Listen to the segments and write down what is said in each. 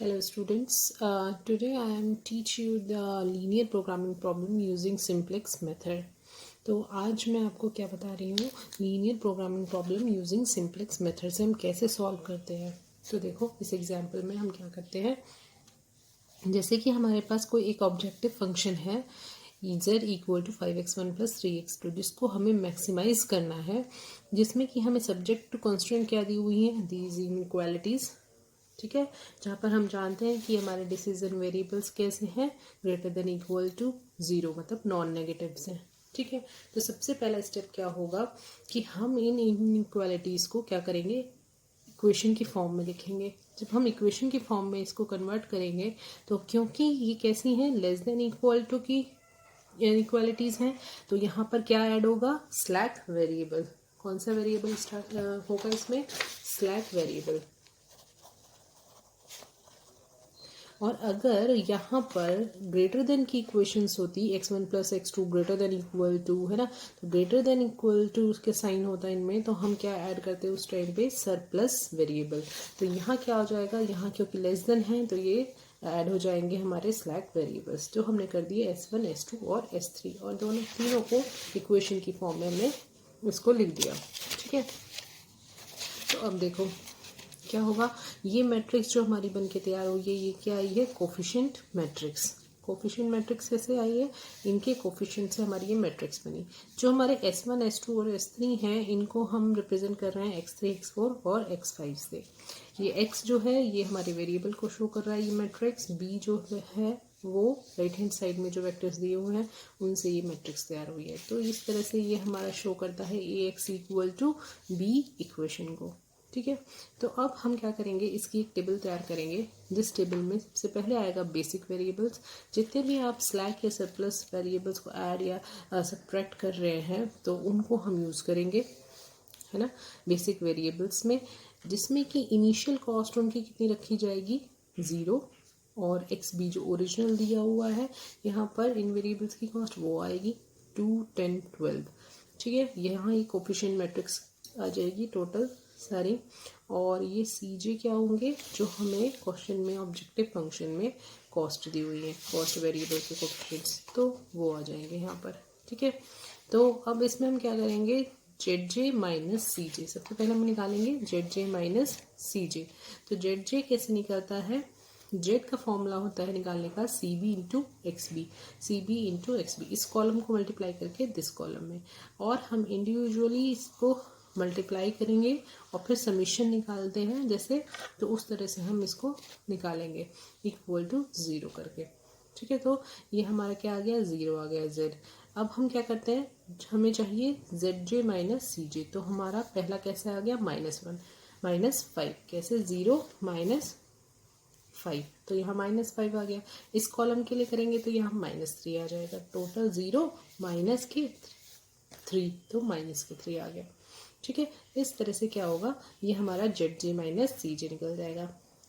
Hello students, today I am teach you the linear programming problem using simplex method. तो आज मैं आपको क्या बता रही हूँ, linear programming problem using simplex method से हम कैसे सॉल्व करते हैं। तो देखो इस एग्जांपल में हम क्या करते हैं, जैसे कि हमारे पास कोई एक ऑब्जेक्टिव फंक्शन है z equal to 5x1 plus 3x2 जिसको हमें मैक्सिमाइज करना है, जिसमें कि हमें सब्जेक्ट टू कॉन्स्टेंट क्या दी हुई है, दीज इनइक्वालिटीज़। ठीक है, जहाँ पर हम जानते हैं कि हमारे डिसीजन वेरिएबल्स कैसे हैं, ग्रेटर देन इक्वल टू 0 मतलब नॉन नेगेटिव्स हैं। ठीक है, तो सबसे पहला स्टेप क्या होगा कि हम इन इनइक्वालिटीज़ को क्या करेंगे, इक्वेशन की फॉर्म में लिखेंगे। जब हम इक्वेशन की फॉर्म में इसको कन्वर्ट करेंगे तो क्योंकि ये कैसी हैं, लेस देन इक्वल टू की इनइक्वालिटीज़ हैं, तो यहाँ पर क्या ऐड होगा, स्लैक वेरिएबल। कौन सा वेरिएबल स्टार्ट होगा इसमें, स्लैक वेरिएबल। और अगर यहाँ पर ग्रेटर देन की इक्वेशंस होती, x1 plus x2 greater than equal to, है ना, तो ग्रेटर देन इक्वल टू के साइन होता है इनमें, तो हम क्या ऐड करते हैं उस टाइम पे, सरप्लस वेरिएबल। तो यहाँ क्या हो जाएगा, यहाँ क्योंकि लेस देन है तो ये ऐड हो जाएंगे हमारे स्लैक वेरिएबल्स, जो हमने कर दिए s1 s2 और s3, और दोनों तीनों को इक्वेशन की फॉर्म में हमने उसको लिख दिया। ठीक है, तो अब देखो क्या होगा, ये मैट्रिक्स जो हमारी बन के तैयार हुई है, ये क्या आई है, कोफिशिएंट मैट्रिक्स। कोफिशिएंट मैट्रिक्स कैसे आई है, इनके कोफिशिएंट से हमारी ये मैट्रिक्स बनी। जो हमारे s1 s2 और s3 हैं, इनको हम रिप्रेजेंट कर रहे हैं x3 x4 और x5 से। ये x जो है ये हमारे वेरिएबल को शो कर रहा है, ये मैट्रिक्स b जो है वो राइट हैंड साइड में जो वेक्टर्स दिए हुए हैं उनसे ये मैट्रिक्स तैयार हुई है। तो इस तरह से ये हमारा शो करता है ax equal to b equation को। ठीक है, तो अब हम क्या करेंगे, इसकी एक टेबल तैयार करेंगे, जिस टेबल में सबसे पहले आएगा बेसिक वेरिएबल्स। जितने भी आप स्लैक या सरप्लस वेरिएबल्स को ऐड या सब्ट्रैक्ट कर रहे हैं तो उनको हम यूज़ करेंगे, है ना, बेसिक वेरिएबल्स में, जिसमें कि इनिशियल कॉस्ट उनकी कितनी रखी जाएगी, 0, और एक्स बी जो ओरिजिनल दिया हुआ है यहाँ पर इन वेरिएबल्स की कॉस्ट वो आएगी 2, 10, 12। ठीक है, यहाँ ये कोफिशिएंट मैट्रिक्स आ जाएगी टोटल सारी, और ये सी जे क्या होंगे, जो हमें क्वेश्चन में ऑब्जेक्टिव फंक्शन में कॉस्ट दी हुई है, कॉस्ट वेरिएबल के कोफिशिएंट्स, तो वो आ जाएंगे यहाँ पर। ठीक है, तो अब इसमें हम क्या करेंगे, जेड जे माइनस सी जे, सबसे पहले हम निकालेंगे जेड जे माइनस सी जे। तो जेड जे कैसे निकलता है, जेड का फॉर्मूला होता है निकालने का C B into X B, C B into X B, इस कॉलम को मल्टीप्लाई करके दिस कॉलम में, और हम इंडिविजुअली इसको मल्टीप्लाई करेंगे और फिर समीशन निकालते हैं जैसे, तो उस तरह से हम इसको निकालेंगे इक्वल टू 0 करके। ठीक है, तो ये हमारा क्या आ गया, 0 आ गया z। अब हम क्या करते हैं, हमें चाहिए जेड जे माइनस सी जे, तो हमारा पहला कैसे आ गया, -1 -5, कैसे 0 -5, तो यहाँ -5 आ गया। इस कॉलम के लिए करेंगे तो यहाँ -3 आ जाएगा, टोटल 0 माइनस के 3, तो -3 आ गया। ठीक है, इस तरह से क्या होगा, ये हमारा जेड जे माइनस सी जे निकल जाएगा।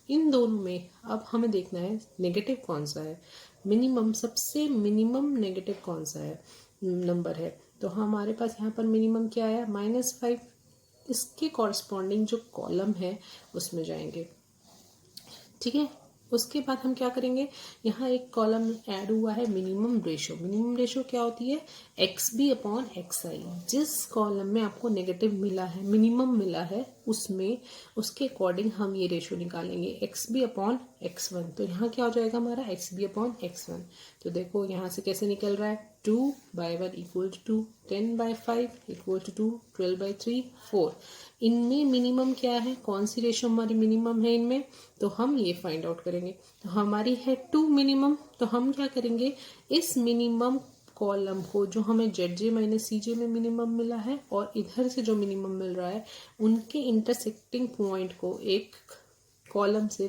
इन दोनों में अब हमें देखना है नेगेटिव कौन सा है, मिनिमम, सबसे मिनिमम नेगेटिव कौन सा है नंबर है, तो हमारे पास यहाँ पर मिनिमम क्या आया, -5। इसके कॉरस्पॉन्डिंग जो कॉलम है उसमें जाएंगे। ठीक है, उसके बाद हम क्या करेंगे, यहाँ एक कॉलम ऐड हुआ है मिनिमम रेशो। मिनिमम रेशो क्या होती है, एक्स बी अपॉन एक्स आई। जिस कॉलम में आपको नेगेटिव मिला है, मिनिमम मिला है, उसमें उसके अकॉर्डिंग हम ये रेशो निकालेंगे, X B upon X one. तो यहाँ क्या हो जाएगा हमारा, X B upon X one. तो देखो यहाँ से कैसे निकल रहा है, 2/1 इक्वल टू 2, 10/5 इक्वल टू 2, 12/3 4। इनमें मिनिमम क्या है, कौन सी रेशो हमारी मिनिमम है इनमें, तो हम ये फाइंड आउट करेंगे। तो हमारी है 2 मिनिमम, तो हम क्या करेंगे, इस मिनिमम कॉलम को जो हमें जेड जे माइनस सी जे में मिनिमम मिला है और इधर से जो मिनिमम मिल रहा है, उनके इंटरसेक्टिंग पॉइंट को एक कॉलम से,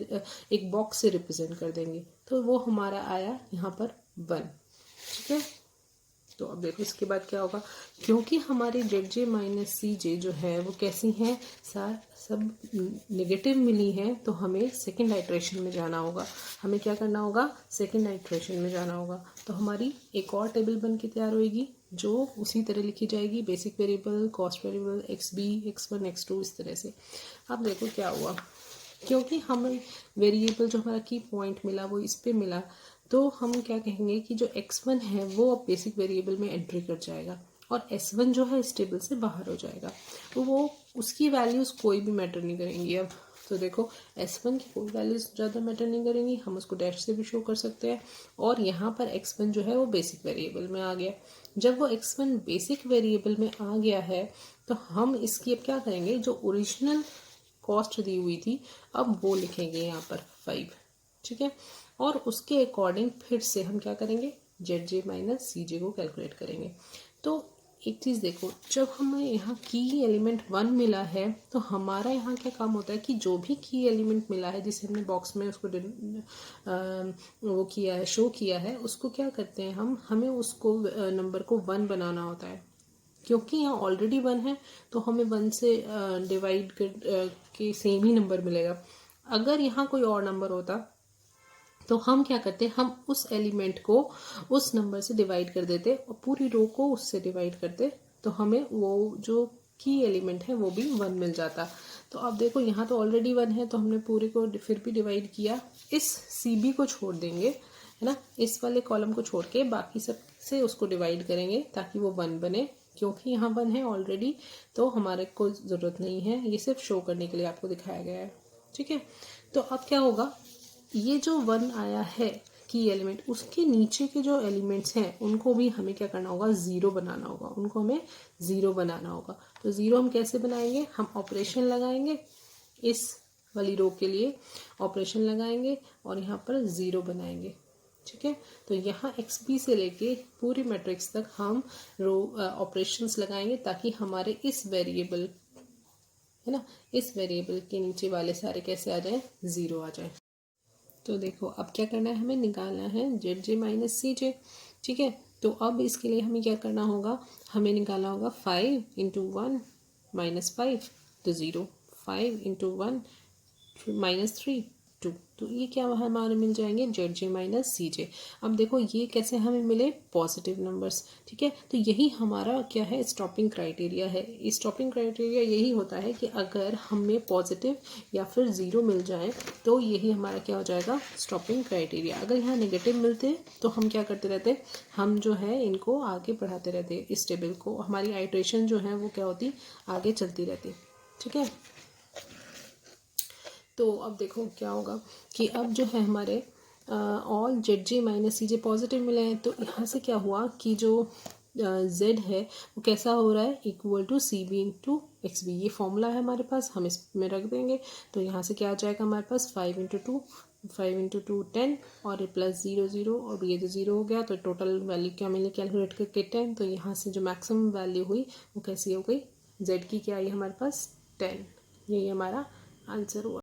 एक बॉक्स से रिप्रेजेंट कर देंगे, तो वो हमारा आया यहाँ पर 1। ठीक है, तो अब देखो इसके बाद क्या होगा, क्योंकि हमारी जेड जे माइनस सी जे जो है वो कैसी हैं, सब नेगेटिव मिली हैं, तो हमें सेकेंड आइट्रेशन में जाना होगा। हमें क्या करना होगा, सेकेंड आइट्रेशन में जाना होगा। तो हमारी एक और टेबल बन के तैयार होएगी जो उसी तरह लिखी जाएगी, basic variable, cost variable, X B, X one, X two, इस तरह से। अब देखो क्या हुआ, क्योंकि हमें वेरिएबल जो हमारा की पॉइंट मिला वो इस पे मिला, तो हम क्या कहेंगे कि जो x1 है वो अब बेसिक वेरिएबल में एंट्री कर जाएगा और s1 जो है इस टेबल से बाहर हो जाएगा। तो वो उसकी वैल्यूज़ कोई भी मैटर नहीं करेंगी अब। तो देखो s1 की कोई वैल्यूज़ ज़्यादा मैटर नहीं करेंगी, हम उसको डैश से भी शो कर सकते हैं। और यहाँ पर x1 जो है वो बेसिक वेरिएबल में आ गया। जब वो x1 बेसिक वेरिएबल में आ गया है तो हम इसकी अब क्या करेंगे, जो ओरिजिनल कॉस्ट दी हुई थी अब वो लिखेंगे यहाँ पर 5, ठीक है। और उसके अकॉर्डिंग फिर से हम क्या करेंगे, जेड जे माइनस सी जे को कैलकुलेट करेंगे। तो एक चीज़ देखो, जब हमें यहाँ की एलिमेंट 1 मिला है तो हमारा यहाँ क्या काम होता है कि जो भी की एलिमेंट मिला है जिसे हमने बॉक्स में उसको वो किया है, शो किया है, उसको क्या करते हैं हम, हमें उसको नंबर को 1 बनाना होता है। क्योंकि यहाँ ऑलरेडी 1 है तो हमें 1 से डिवाइड कर के सेम ही नंबर मिलेगा। अगर यहाँ कोई और नंबर होता तो हम क्या करते, हम उस एलिमेंट को उस नंबर से डिवाइड कर देते और पूरी रो को उससे डिवाइड करते, तो हमें वो जो की एलिमेंट है वो भी 1 मिल जाता। तो अब देखो यहाँ तो ऑलरेडी 1 है तो हमने पूरे को फिर भी डिवाइड किया, इस सी बी को छोड़ देंगे, है ना, इस वाले कॉलम को छोड़ के बाकी सब से उसको डिवाइड करेंगे ताकि वो 1 बने। क्योंकि यहाँ 1 है ऑलरेडी तो हमारे को ज़रूरत नहीं है, ये सिर्फ शो करने के लिए आपको दिखाया गया है, ठीक है। तो अब क्या होगा, ये जो 1 आया है की एलिमेंट, उसके नीचे के जो एलिमेंट्स हैं उनको भी हमें क्या करना होगा, 0 बनाना होगा, उनको हमें 0 बनाना होगा। तो 0 हम कैसे बनाएंगे, हम ऑपरेशन लगाएंगे, इस वाली रो के लिए ऑपरेशन लगाएंगे और यहाँ पर 0 बनाएंगे, ठीक है। तो यहाँ एक्स बी से लेके पूरी मैट्रिक्स तक हम रो ऑपरेशंस लगाएंगे ताकि हमारे इस वेरिएबल, है ना, इस वेरिएबल के नीचे वाले सारे कैसे आ जाए, 0 आ जाए। तो देखो अब क्या करना है, हमें निकालना है जेड जे माइनस सी जे, ठीक है। तो अब इसके लिए हमें क्या करना होगा, हमें निकालना होगा 5 इंटू 1 माइनस 5 तो 0, 5 इंटू 1 माइनस 3 2, तो ये क्या हमारे मिल जाएंगे, जेड जे माइनस सी जे। अब देखो ये कैसे हमें मिले, पॉजिटिव नंबर्स, ठीक है। तो यही हमारा क्या है, स्टॉपिंग क्राइटेरिया है। स्टॉपिंग क्राइटेरिया यही होता है कि अगर हमें पॉजिटिव या फिर 0 मिल जाए तो यही हमारा क्या हो जाएगा, स्टॉपिंग क्राइटेरिया। अगर यहाँ नेगेटिव मिलते तो हम क्या करते रहते, हम जो है इनको आगे बढ़ाते रहते, इस टेबल को, हमारी आइट्रेशन जो है वो क्या होती, आगे चलती रहती, ठीक है। तो अब देखो क्या होगा कि अब जो है हमारे ऑल जेड जे माइनस सी जे पॉजिटिव मिले हैं, तो यहाँ से क्या हुआ कि जो z है वो कैसा हो रहा है, equal to C B into X B. ये फॉर्मूला है हमारे पास, हम इसमें रख देंगे। तो यहाँ से क्या आ जाएगा हमारे पास, 5 इंटू 2, 5 इंटू 2 10 और प्लस 0 0 और ये जो 0 हो गया तो टोटल वैल्यू क्या मिली कैलकुलेट करके 10। तो यहाँ से जो मैक्सिमम वैल्यू हुई वो कैसी हो गई, z की क्या आई हमारे पास 10। यही हमारा आंसर हुआ।